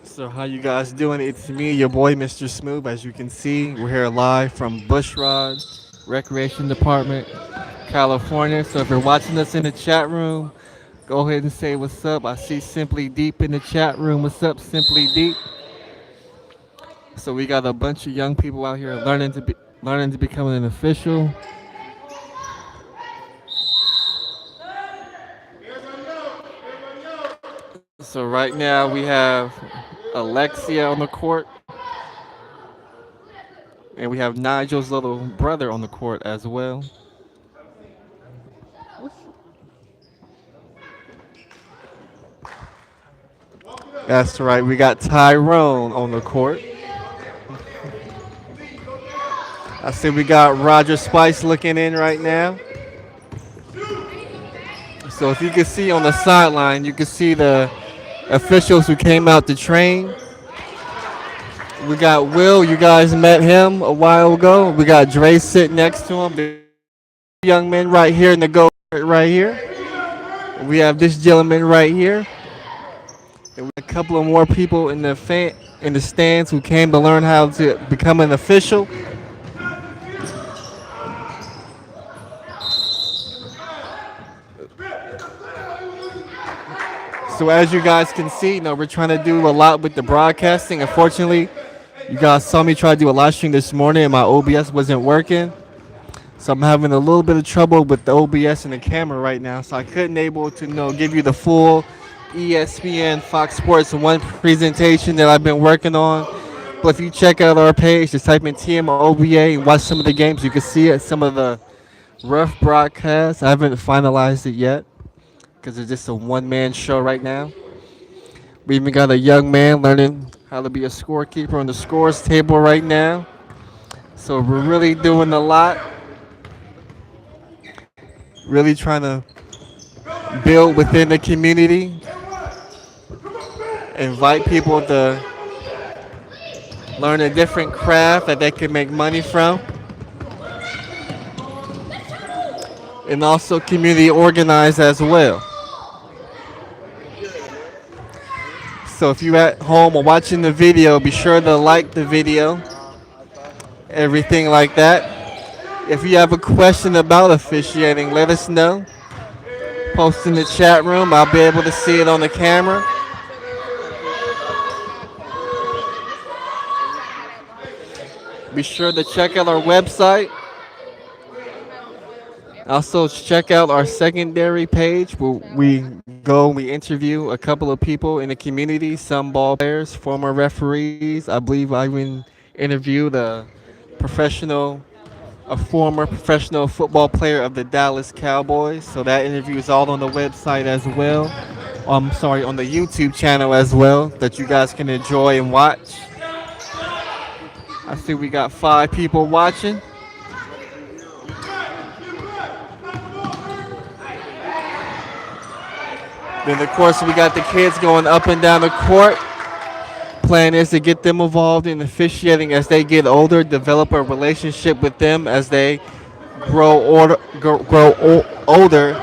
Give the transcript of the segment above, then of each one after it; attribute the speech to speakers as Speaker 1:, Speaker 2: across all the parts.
Speaker 1: So how you guys doing? It's me, your boy, Mr. Smooth. As you can see, we're here live from Bushrod Recreation Department, California. So if you're watching us in the chat room, go ahead and say what's up. I see Simply Deep in the chat room. What's up, Simply Deep? So we got a bunch of young people out here learning to become an official. So right now we have Alexia on the court, and we have Nigel's little brother on the court as well. That's right. We got Tyrone on the court. I see we got Roger Spice looking in right now. So if you can see on the sideline, you can see the officials who came out to train. We got Will. You guys met him a while ago. We got Dre sitting next to him. The young men right here in the goal right here. We have this gentleman right here. And we have a couple of more people in the stands who came to learn how to become an official. So as you guys can see, we're trying to do a lot with the broadcasting. Unfortunately, you guys saw me try to do a live stream this morning and my OBS wasn't working. So I'm having a little bit of trouble with the OBS and the camera right now. So I couldn't able to give you the full ESPN Fox Sports 1 presentation that I've been working on. But if you check out our page, just type in TMOBA and watch some of the games, you can see it, some of the rough broadcasts. I haven't finalized it yet because it's just a one-man show right now. We even got a young man learning how to be a scorekeeper on the scores table right now. So we're really doing a lot. Really trying to build within the community. Invite people to learn a different craft that they can make money from. And also community organize as well. So if you're at home or watching the video, be sure to like the video. Everything like that. If you have a question about officiating, let us know. Post in the chat room. I'll be able to see it on the camera. Be sure to check out our website. Also, check out our secondary page where we go and we interview a couple of people in the community, some ball players, former referees. I believe I even interviewed a former professional football player of the Dallas Cowboys. So that interview is all on the website as well. I'm sorry, on the YouTube channel as well that you guys can enjoy and watch. I see we got 5 people watching. Then of course we got the kids going up and down the court. Plan is to get them involved in officiating as they get older, develop a relationship with them as they grow older,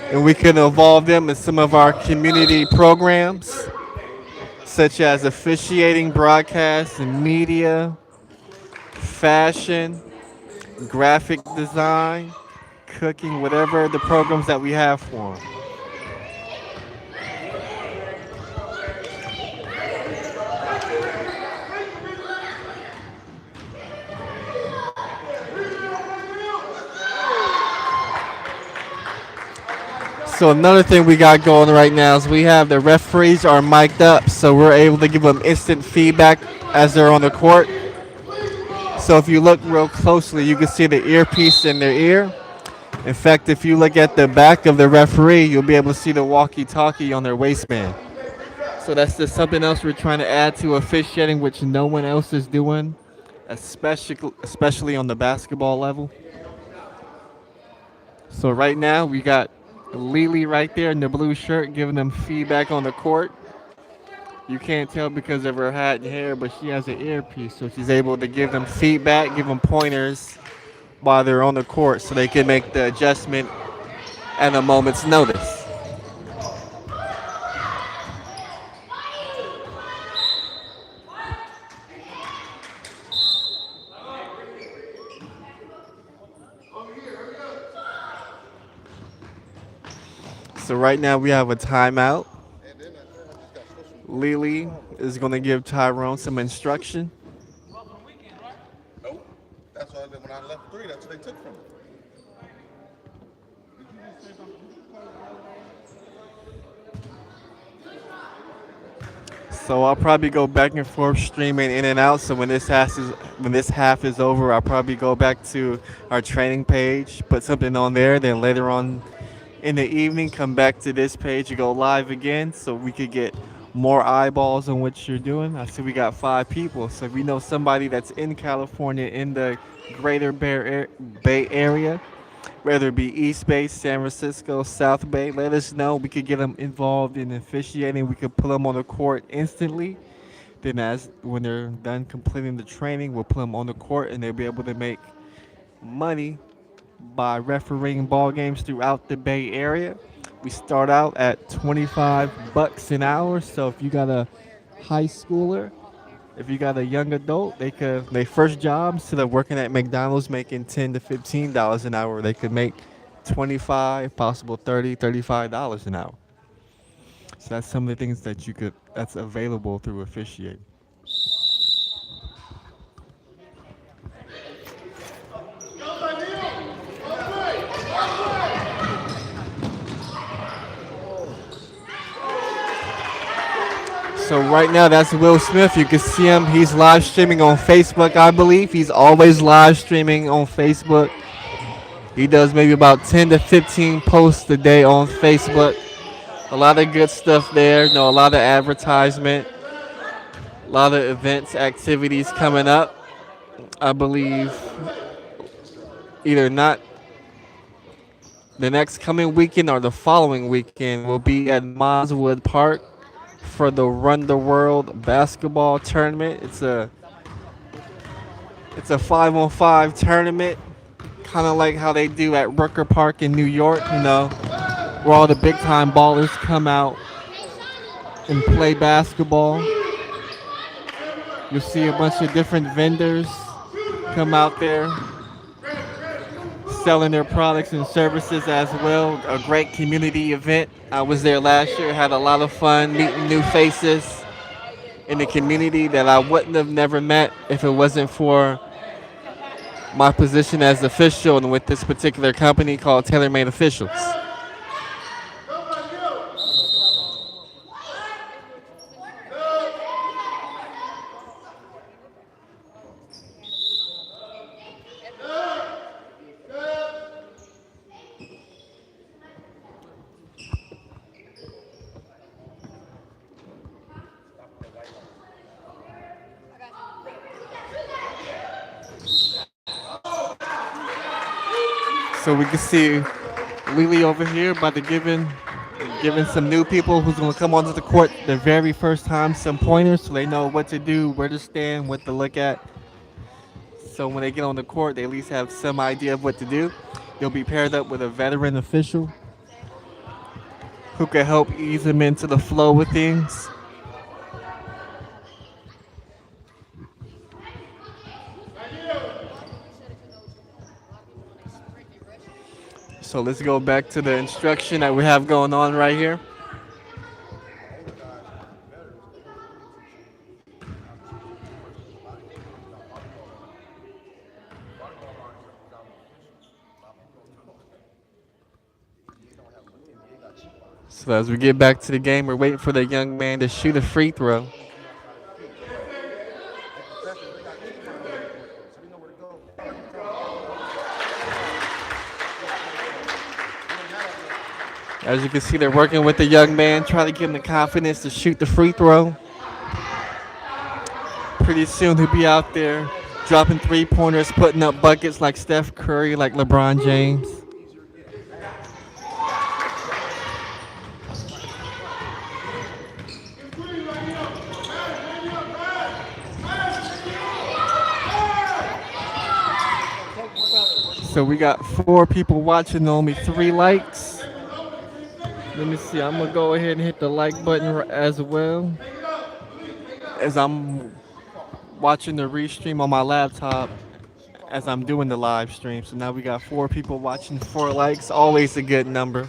Speaker 1: and we can involve them in some of our community programs, such as officiating, broadcast, and media, fashion, graphic design, cooking, whatever the programs that we have for them. So another thing we got going right now is we have the referees are mic'd up, so we're able to give them instant feedback as they're on the court. So if you look real closely, you can see the earpiece in their ear. In fact, if you look at the back of the referee, you'll be able to see the walkie-talkie on their waistband. So that's just something else we're trying to add to officiating, which no one else is doing, especially on the basketball level. So right now we got Lily right there in the blue shirt giving them feedback on the court. You can't tell because of her hat and hair, but she has an earpiece, so she's able to give them feedback, give them pointers while they're on the court, so they can make the adjustment at a moment's notice. So right now we have a timeout. Lily is going to give Tyrone some instruction. So I'll probably go back and forth streaming in and out. So when this half is over, I'll probably go back to our training page, put something on there. Then later on in the evening, come back to this page and go live again, so we could get more eyeballs on what you're doing. I see we got 5 people. So if we know somebody that's in California in the greater Bay Area, whether it be East Bay, San Francisco, South Bay, let us know. We could get them involved in officiating. We could put them on the court instantly. Then, as when they're done completing the training, we'll put them on the court, and they'll be able to make money by refereeing ball games throughout the Bay Area. We start out at 25 bucks an hour. So if you got a high schooler, if you got a young adult, they could their first job instead of working at McDonald's making $10 to $15 an hour, they could make 25, possible 30, $35 an hour. So that's some of the things that's available through officiating. So right now that's Will Smith. You can see him. He's live streaming on Facebook, I believe. He's always live streaming on Facebook. He does maybe about 10 to 15 posts a day on Facebook. A lot of good stuff there. You know, a lot of advertisement, a lot of events, activities coming up. I believe either not the next coming weekend or the following weekend will be at Moswood Park for the Run the World basketball tournament. It's a 5-on-5 tournament, kind of like how they do at Rucker Park in New York. You know, where all the big time ballers come out and play basketball. You'll see a bunch of different vendors come out there selling their products and services as well. A great community event. I was there last year, had a lot of fun meeting new faces in the community that I wouldn't have never met if it wasn't for my position as official and with this particular company called TaylorMade Officials. So we can see Lily over here about to giving some new people who's going to come onto the court the very first time some pointers so they know what to do, where to stand, what to look at. So when they get on the court, they at least have some idea of what to do. They'll be paired up with a veteran official who can help ease them into the flow with things. So let's go back to the instruction that we have going on right here. So as we get back to the game, we're waiting for the young man to shoot a free throw. As you can see, they're working with the young man, trying to give him the confidence to shoot the free throw. Pretty soon he'll be out there dropping 3 pointers, putting up buckets like Steph Curry, like LeBron James. So we got 4 people watching, only 3 likes. Let me see. I'm gonna go ahead and hit the like button as well as I'm watching the restream on my laptop as I'm doing the live stream. So now we got 4 people watching, 4 likes. Always a good number.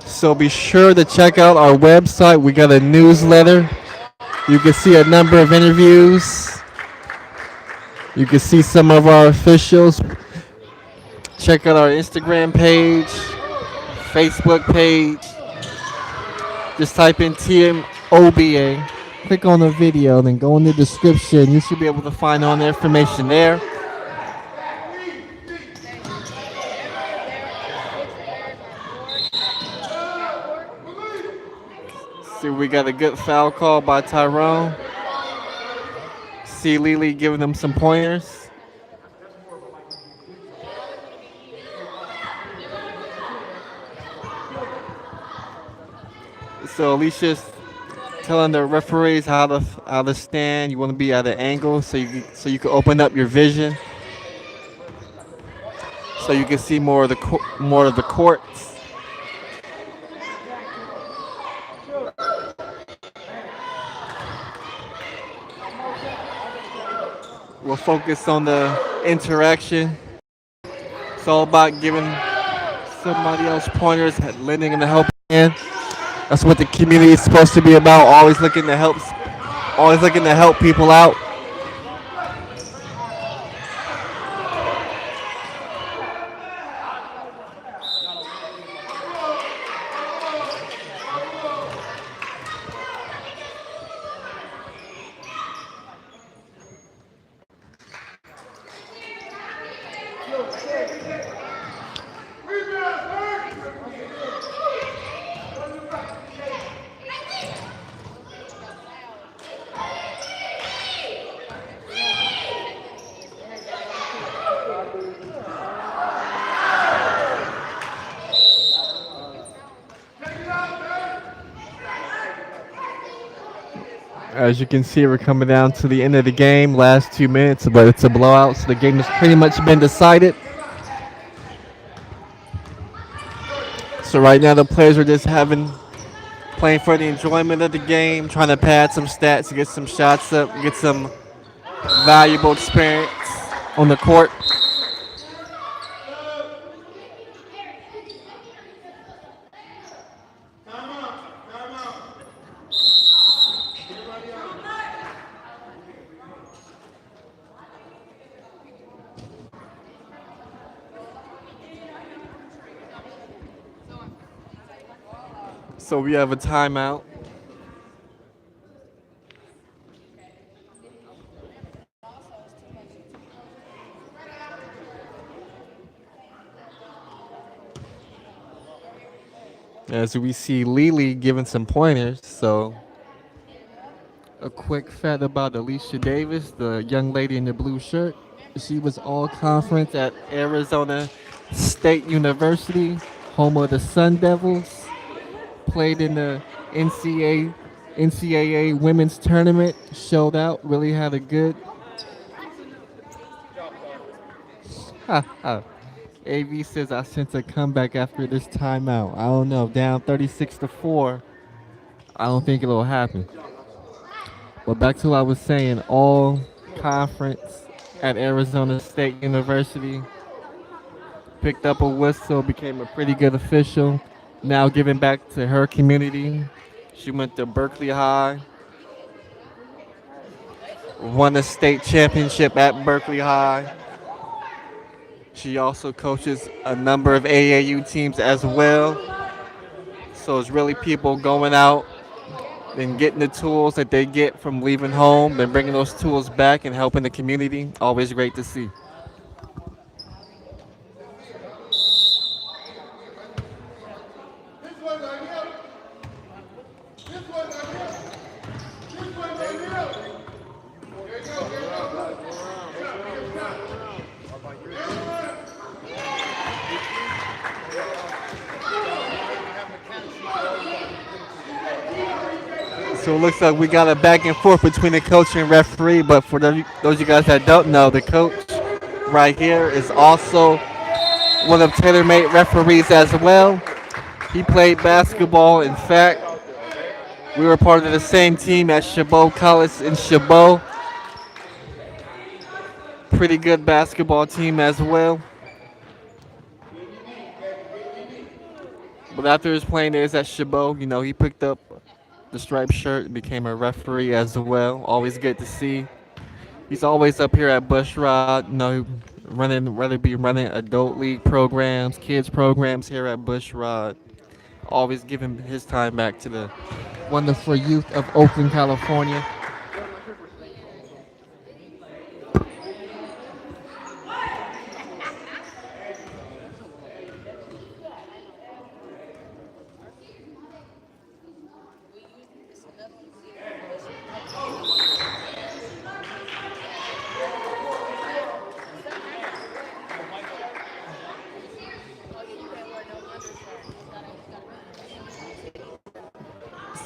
Speaker 1: So be sure to check out our website. We got a newsletter. You can see a number of interviews. You can see some of our officials. Check out our Instagram page, Facebook page. Just type in TMOBA. Click on the video, then go in the description. You should be able to find all the information there. See, we got a good foul call by Tyrone. See Lily giving them some pointers. So Alicia's telling the referees how to stand. You want to be at an angle so you can open up your vision, so you can see more of the courts. We'll focus on the interaction. It's all about giving somebody else pointers, lending them a helping hand. That's what the community is supposed to be about. Always looking to help people out. As you can see, we're coming down to the end of the game. Last 2 minutes, but it's a blowout, so the game has pretty much been decided. So right now, the players are just playing for the enjoyment of the game, trying to pad some stats, get some shots up, get some valuable experience on the court. So we have a timeout. As we see Lily giving some pointers. So a quick fact about Alicia Davis, the young lady in the blue shirt. She was all conference at Arizona State University, home of the Sun Devils. Played in the NCAA women's tournament, showed out, really had a good. AV says I sense a comeback after this timeout. I don't know, down 36-4. I don't think it'll happen. But back to what I was saying, all conference at Arizona State University. picked up a whistle, became a pretty good official. Now giving back to her community. She went to Berkeley High, won a state championship at Berkeley High. She also coaches a number of AAU teams as well. So it's really people going out and getting the tools that they get from leaving home and bringing those tools back and helping the community. Always great to see. So it looks like we got a back and forth between the coach and referee. But for those of you guys that don't know, the coach right here is also one of TaylorMade referees as well. He played basketball. In fact, we were part of the same team at Chabot College in Chabot. Pretty good basketball team as well. But after his playing days at Chabot, he picked up the striped shirt and became a referee as well. Always good to see. He's always up here at Bushrod, running, whether it be running adult league programs, kids programs here at Bushrod. Always giving his time back to the wonderful youth of Oakland, California.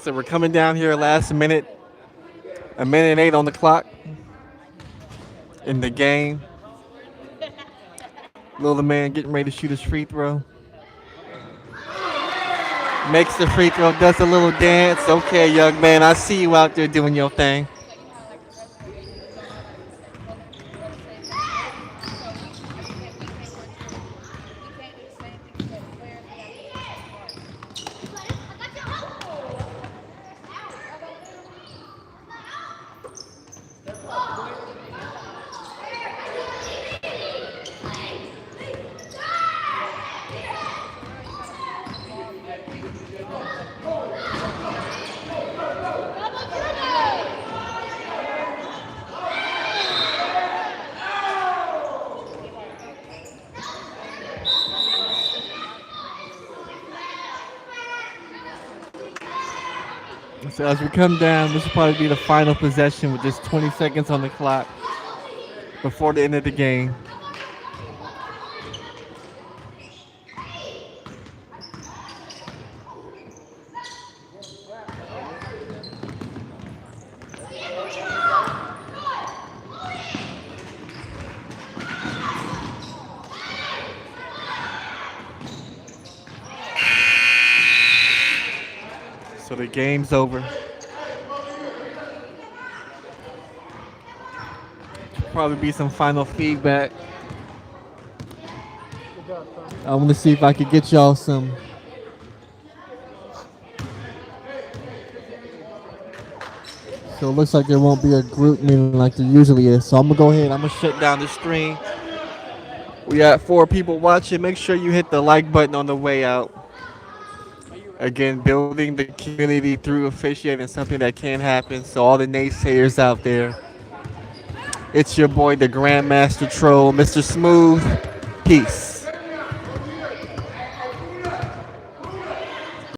Speaker 1: So we're coming down here last minute, a minute and 8 on the clock in the game. Little man getting ready to shoot his free throw. Makes the free throw, does a little dance. Okay, young man, I see you out there doing your thing. So as we come down, this will probably be the final possession with just 20 seconds on the clock before the end of the game. So the game's over. Probably be some final feedback. I want to see if I could get y'all some. So it looks like there won't be a group meeting like there usually is. So I'm gonna go ahead. I'm gonna shut down the stream. We got 4 people watching. Make sure you hit the like button on the way out. Again, building the community through officiating is something that can happen. So all the naysayers out there, it's your boy, the Grandmaster Troll, Mr. Smooth. Peace.